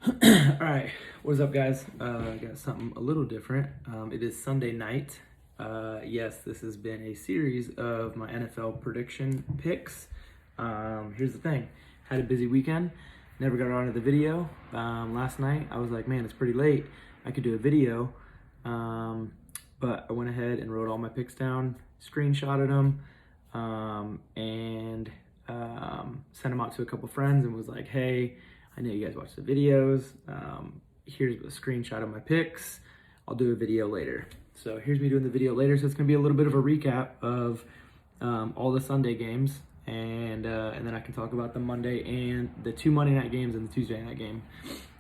All right, what's up, guys? I got something a little different. It is Sunday night. Yes, this has been a series of my NFL prediction picks. Here's the thing: had a busy weekend, never got around to the video. Last night, I was like, man, it's pretty late. I could do a video, but I went ahead and wrote all my picks down, screenshotted them, and sent them out to a couple friends, and was like, hey. I know you guys watch the videos. Here's a screenshot of my picks. I'll do a video later. So here's me doing the video later. So it's gonna be a little bit of a recap of all the Sunday games, and then I can talk about the Monday and the two Monday night games and the Tuesday night game.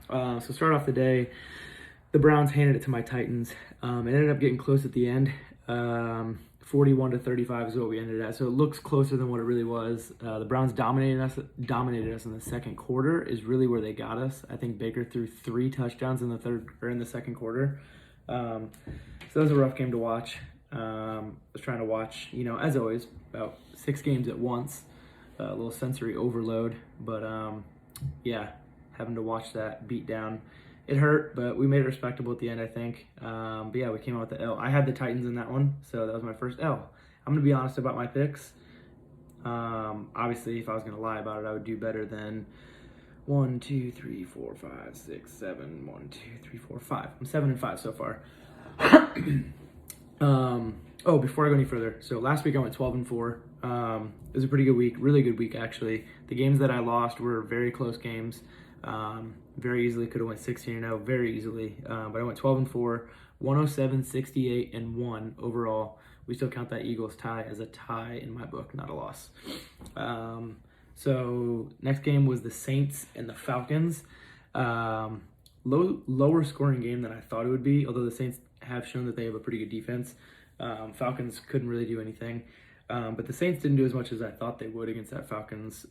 So start off the day. The Browns handed it to my Titans. It ended up getting close at the end. 41-35 is what we ended at. So it looks closer than what it really was. The Browns dominated us in the second quarter is really where they got us. I think Baker threw 3 touchdowns in the second quarter. So that was a rough game to watch. I was trying to watch, as always, about 6 games at once. A little sensory overload, but yeah, having to watch that beat down. It hurt, but we made it respectable at the end, I think. But yeah, we came out with the L. I had the Titans in that one, so that was my first L. I'm going to be honest about my picks. Obviously, if I was going to lie about it, I would do better than 1, 2, 3, 4, 5, 6, 7. 1, 2, 3, 4, 5. I'm 7-5 so far. Before I go any further, so last week I went 12-4. It was a pretty good week, really good week, actually. The games that I lost were very close games. Very easily could have went 16-0, very easily. But I went 12-4, 107, 68, and 1 overall. We still count that Eagles tie as a tie in my book, not a loss. So next game was the Saints and the Falcons. Lower scoring game than I thought it would be, although the Saints have shown that they have a pretty good defense. Falcons couldn't really do anything. But the Saints didn't do as much as I thought they would against that Falcons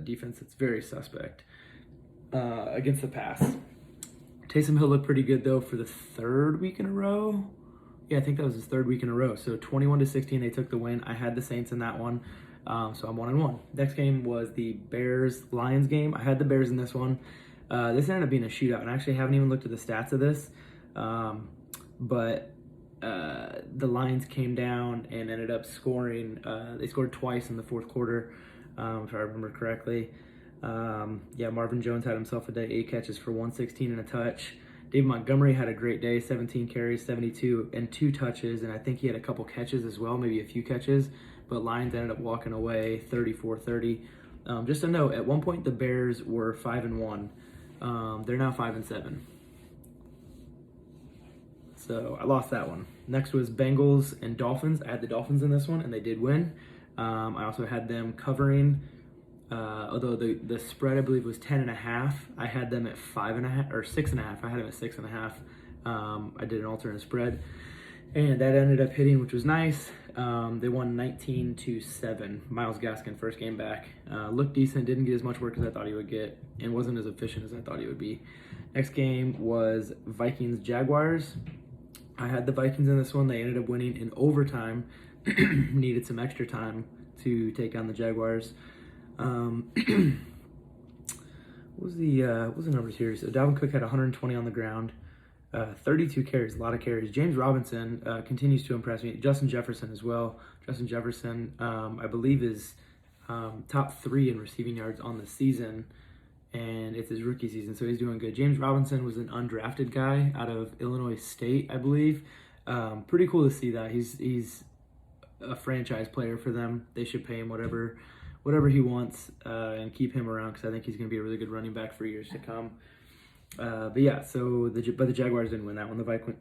defense. It's very suspect. Against the pass. Taysom Hill looked pretty good though for the 3rd week in a row. Yeah, I think that was his 3rd week in a row. So 21-16, they took the win. I had the Saints in that one, so I'm 1-1. Next game was the Bears-Lions game. I had the Bears in this one. This ended up being a shootout, and I actually haven't even looked at the stats of this. But the Lions came down and ended up scoring. They scored twice in the 4th quarter, if I remember correctly. Marvin Jones had himself a day, 8 catches for 116 and a touch. David Montgomery had a great day, 17 carries, 72, and 2 touches, and I think he had a couple catches as well, maybe a few catches, but Lions ended up walking away 34-30. Just a note, at one point the Bears were 5-1. They're now 5-7. So I lost that one. Next was Bengals and Dolphins. I had the Dolphins in this one, and they did win. I also had them covering. Although the spread I believe was 10.5, I had them at 5.5 or 6.5. I had them at 6.5. I did an alternate spread, and that ended up hitting, which was nice. They won 19-7. Myles Gaskin first game back, looked decent. Didn't get as much work as I thought he would get, and wasn't as efficient as I thought he would be. Next game was Vikings Jaguars. I had the Vikings in this one. They ended up winning in overtime. Needed some extra time to take on the Jaguars. What was the numbers here? So Dalvin Cook had 120 on the ground, 32 carries, a lot of carries. James Robinson continues to impress me. Justin Jefferson as well. Justin Jefferson, I believe, is top 3 in receiving yards on the season, and it's his rookie season, so he's doing good. James Robinson was an undrafted guy out of Illinois State, I believe. Pretty cool to see that. He's a franchise player for them. They should pay him whatever he wants and keep him around, because I think he's going to be a really good running back for years to come. But the Jaguars didn't win that one.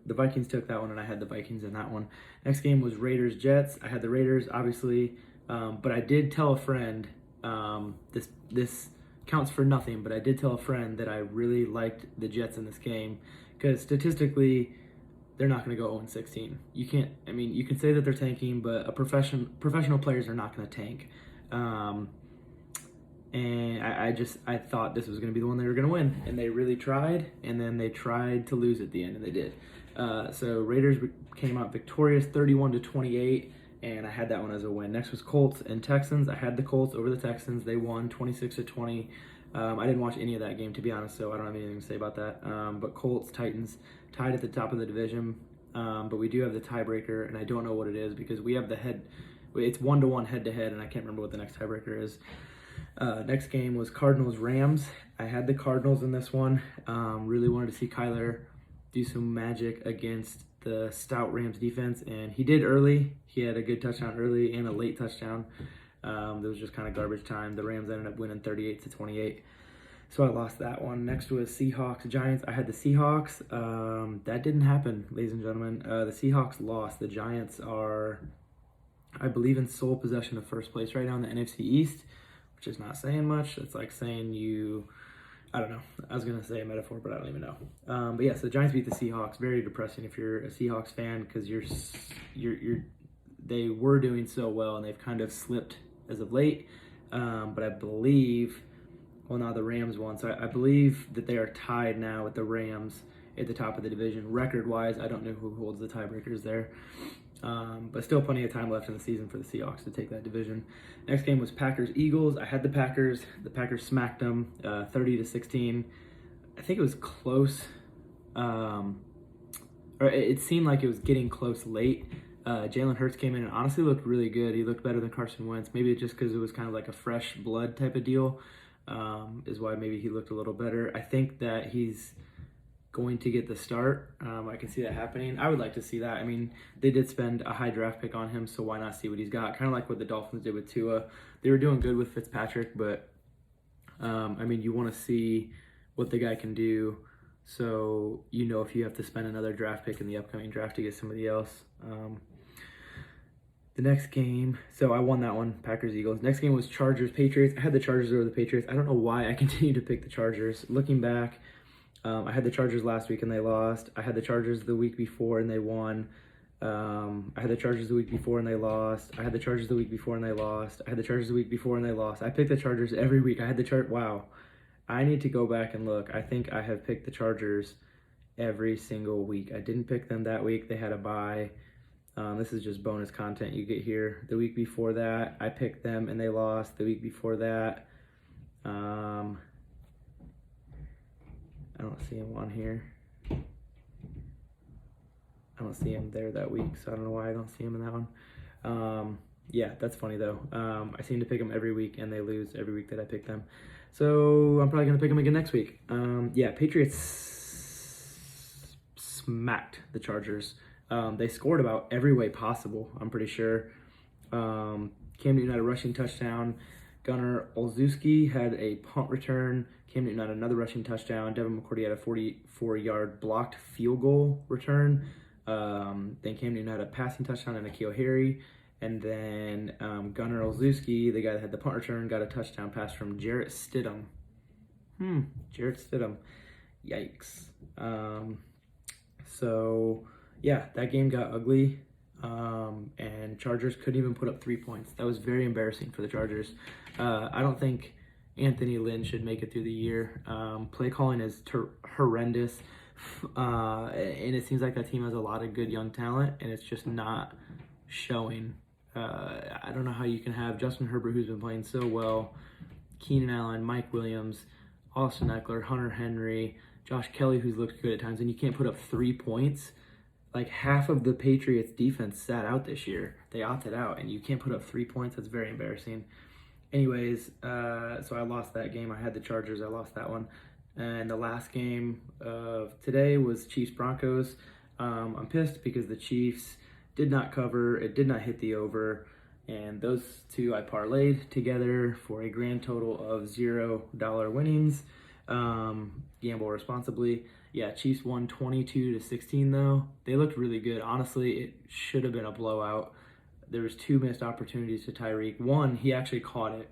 The Vikings took that one, and I had the Vikings in that one. Next game was Raiders-Jets. I had the Raiders, obviously, but I did tell a friend, this counts for nothing, but I did tell a friend that I really liked the Jets in this game, because statistically, they're not going to go 0-16. You can say that they're tanking, but professional players are not going to tank. And I thought this was going to be the one they were going to win, and they really tried, and then they tried to lose at the end, and they did. So Raiders came out victorious 31-28, and I had that one as a win. Next was Colts and Texans. I had the Colts over the Texans. They won 26-20. I didn't watch any of that game, to be honest, so I don't have anything to say about that. But Colts, Titans, tied at the top of the division. But we do have the tiebreaker, and I don't know what it is because we have it's 1-1 head-to-head, and I can't remember what the next tiebreaker is. Next game was Cardinals-Rams. I had the Cardinals in this one. Really wanted to see Kyler do some magic against the stout Rams defense, and he did early. He had a good touchdown early and a late touchdown. It was just kind of garbage time. The Rams ended up winning 38-28. So I lost that one. Next was Seahawks, Giants. I had the Seahawks. That didn't happen, ladies and gentlemen. The Seahawks lost. The Giants are, I believe, in sole possession of first place right now in the NFC East, which is not saying much. It's like saying I don't know. I was going to say a metaphor, but I don't even know. But yeah, so the Giants beat the Seahawks. Very depressing if you're a Seahawks fan because they were doing so well and they've kind of slipped as of late. But I believe, well, now the Rams won. So I believe that they are tied now with the Rams at the top of the division. Record-wise, I don't know who holds the tiebreakers there. But still plenty of time left in the season for the Seahawks to take that division. Next game was Packers-Eagles. I had the Packers. The Packers smacked them 30-16. I think it was close. Or it seemed like it was getting close late. Jalen Hurts came in and honestly looked really good. He looked better than Carson Wentz. Maybe just because it was kind of like a fresh blood type of deal is why maybe he looked a little better. I think that he's going to get the start. I can see that happening. I would like to see that. I mean, they did spend a high draft pick on him, so why not see what he's got? Kind of like what the Dolphins did with Tua. They were doing good with Fitzpatrick, but I mean, you want to see what the guy can do. So, if you have to spend another draft pick in the upcoming draft to get somebody else. The next game, so I won that one, Packers-Eagles. Next game was Chargers-Patriots. I had the Chargers over the Patriots. I don't know why I continue to pick the Chargers. Looking back, I had the Chargers last week and they lost. I had the Chargers the week before and they won. I had the Chargers the week before and they lost. I had the Chargers the week before and they lost. I had the Chargers the week before and they lost. I picked the Chargers every week. I had the wow. I need to go back and look. I think I have picked the Chargers every single week. I didn't pick them that week. They had a bye. This is just bonus content you get here. The week before that, I picked them and they lost. The week before that, I don't see him on here. I don't see him there that week, so I don't know why I don't see him in that one. Yeah, that's funny though. I seem to pick them every week and they lose every week that I pick them. So I'm probably going to pick them again next week. Yeah, Patriots smacked the Chargers. They scored about every way possible, I'm pretty sure. Cam Newton had a rushing touchdown. Gunnar Olszewski had a punt return. Cam Newton had another rushing touchdown. Devin McCourty had a 44-yard blocked field goal return. Then Cam Newton had a passing touchdown and N'Keal Harry. And then Gunnar Olszewski, the guy that had the punt return, got a touchdown pass from Jarrett Stidham. Jarrett Stidham. Yikes. So, yeah, that game got ugly. And Chargers couldn't even put up 3 points. That was very embarrassing for the Chargers. I don't think Anthony Lynn should make it through the year. Play calling is horrendous. And it seems like that team has a lot of good young talent, and it's just not showing. I don't know how you can have Justin Herbert, who's been playing so well, Keenan Allen, Mike Williams, Austin Eckler, Hunter Henry, Josh Kelly, who's looked good at times, and you can't put up 3 points. Like half of the Patriots defense sat out this year. They opted out, and you can't put up 3 points. That's very embarrassing. Anyways, so I lost that game. I had the Chargers. I lost that one. And the last game of today was Chiefs-Broncos. I'm pissed because the Chiefs did not cover. It did not hit the over. And those two I parlayed together for a grand total of $0 winnings. Gamble responsibly. Yeah, Chiefs won 22-16 though. They looked really good. Honestly, it should have been a blowout. There was 2 missed opportunities to Tyreek. One, he actually caught it.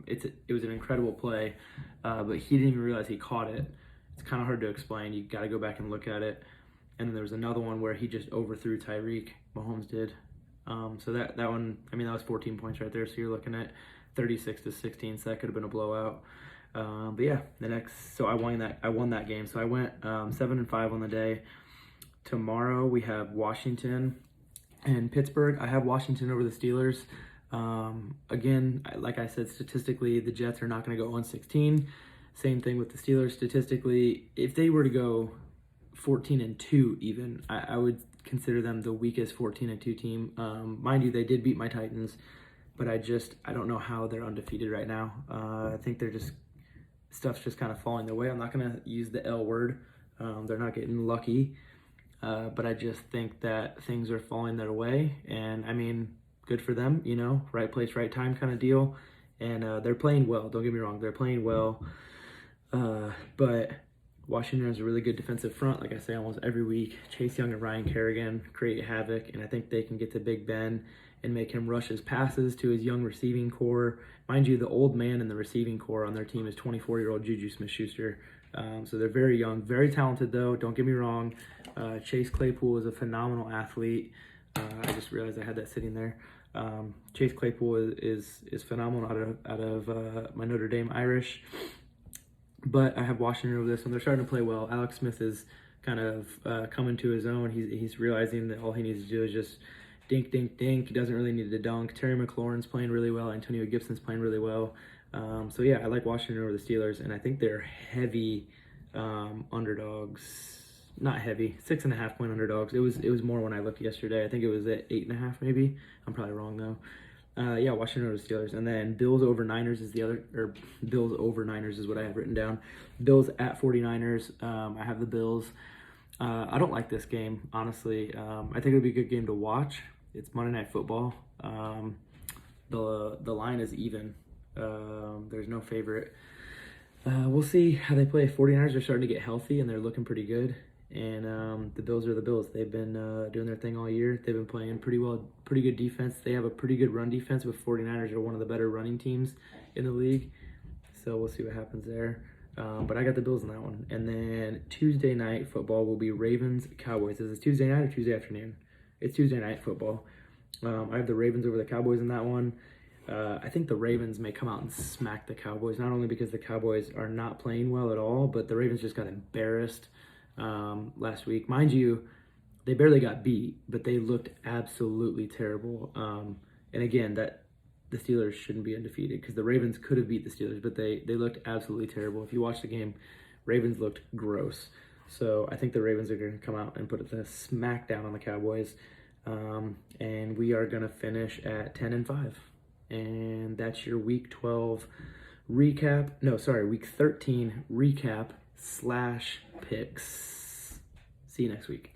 It was an incredible play, but he didn't even realize he caught it. It's kind of hard to explain. You got to go back and look at it. And then there was another one where he just overthrew Tyreek. Mahomes did. So that one, I mean, that was 14 points right there. So you're looking at 36-16. So that could have been a blowout. But yeah, so I won that game. So I went 7-5 on the day. Tomorrow we have Washington and Pittsburgh. I have Washington over the Steelers. Again, like I said, statistically, the Jets are not going to go 1-16. Same thing with the Steelers. Statistically, if they were to go 14-2 even, I would consider them the weakest 14-2 team. Mind you, they did beat my Titans, but I don't know how they're undefeated right now. I think stuff's just kind of falling their way. I'm not going to use the L word. They're not getting lucky, but I just think that things are falling their way. And I mean, good for them, right place, right time kind of deal. And they're playing well. Don't get me wrong, they're playing well. But Washington has a really good defensive front, like I say almost every week. Chase Young and Ryan Kerrigan create havoc, and I think they can get to Big Ben and make him rush his passes to his young receiving core. Mind you, the old man in the receiving core on their team is 24-year-old Juju Smith-Schuster. So they're very young, very talented though, don't get me wrong. Chase Claypool is a phenomenal athlete. I just realized I had that sitting there. Chase Claypool is phenomenal out of my Notre Dame Irish. But I have Washington over this one. They're starting to play well. Alex Smith is kind of coming to his own. He's realizing that all he needs to do is just dink, dink, dink. He doesn't really need to dunk. Terry McLaurin's playing really well. Antonio Gibson's playing really well. So yeah, I like Washington over the Steelers, and I think they're heavy underdogs. Not heavy, 6.5 point underdogs. It was more when I looked yesterday. I think it was at 8.5 maybe. I'm probably wrong though. Yeah, Washington over the Steelers, and then Bills over Niners is the other, or Bills over Niners is what I have written down. Bills at 49ers. I have the Bills. I don't like this game, honestly. I think it'll be a good game to watch. It's Monday Night Football. The line is even. There's no favorite. We'll see how they play. 49ers are starting to get healthy, and they're looking pretty good. And the Bills are the Bills. They've been doing their thing all year. They've been playing pretty well, pretty good defense. They have a pretty good run defense, with 49ers are one of the better running teams in the league. So we'll see what happens there. But I got the Bills in that one. And then Tuesday night football will be Ravens-Cowboys. Is it Tuesday night or Tuesday afternoon? It's Tuesday night football. I have the Ravens over the Cowboys in that one. I think the Ravens may come out and smack the Cowboys, not only because the Cowboys are not playing well at all, but the Ravens just got embarrassed last week. Mind you, they barely got beat, but they looked absolutely terrible. And again, that the Steelers shouldn't be undefeated, because the Ravens could have beat the Steelers, but they looked absolutely terrible. If you watch the game, Ravens looked gross. So I think the Ravens are going to come out and put the smack down on the Cowboys. And we are going to finish at 10-5. And that's your week 12 recap. No, sorry, week 13 recap / picks. See you next week.